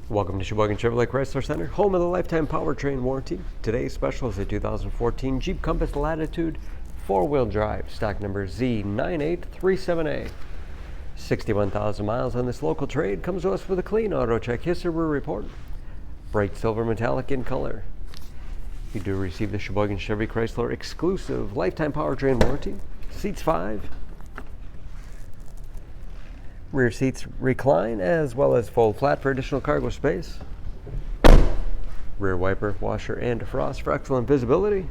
Welcome to Sheboygan Chevrolet Chrysler Center, home of the lifetime powertrain warranty. Today's special is a 2014 Jeep Compass Latitude 4-wheel drive, stock number Z9837A. 61,000 miles on this local trade, comes to us with a clean auto check history report. Bright silver metallic in color. You do receive the Sheboygan Chevy Chrysler exclusive lifetime powertrain warranty. Seats 5. Rear seats recline as well as fold flat for additional cargo space. Rear wiper, washer, and defrost for excellent visibility.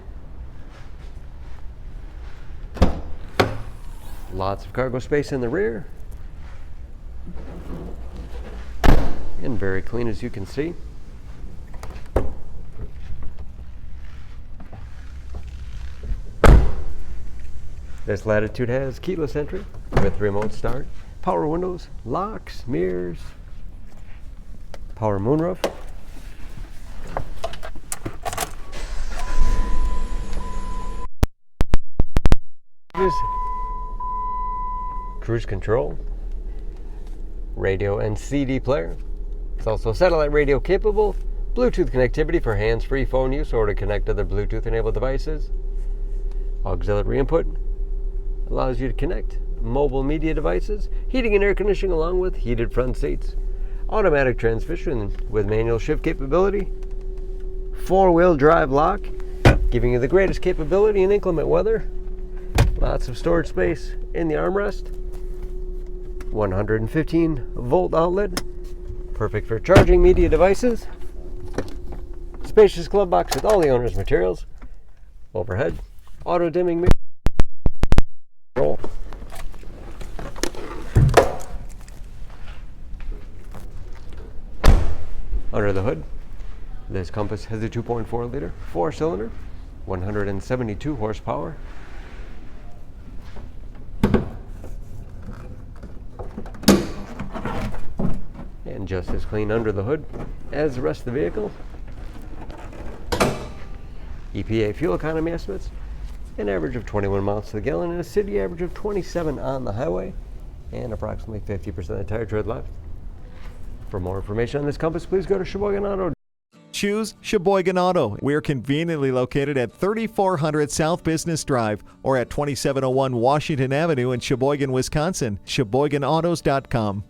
Lots of cargo space in the rear. And very clean, as you can see. This Latitude has keyless entry with remote start, power windows, locks, mirrors, power moonroof, cruise control, radio and CD player. It's also satellite radio capable, Bluetooth connectivity for hands-free phone use or to connect other Bluetooth-enabled devices. Auxiliary input allows you to connect mobile media devices, heating and air conditioning along with heated front seats. Automatic transmission with manual shift capability. 4-wheel drive lock, giving you the greatest capability in inclement weather. Lots of storage space in the armrest. 115-volt outlet, perfect for charging media devices. Spacious glove box with all the owner's materials. Overhead, auto-dimming mirror. Roll. Under the hood, this Compass has a 2.4 liter 4-cylinder, 172 horsepower. And just as clean under the hood as the rest of the vehicle. EPA fuel economy estimates, an average of 21 miles to the gallon and a city average of 27 on the highway, and approximately 50% of the tire tread left. For more information on this Compass, please go to Sheboygan Auto. Choose Sheboygan Auto. We're conveniently located at 3400 South Business Drive or at 2701 Washington Avenue in Sheboygan, Wisconsin. SheboyganAutos.com.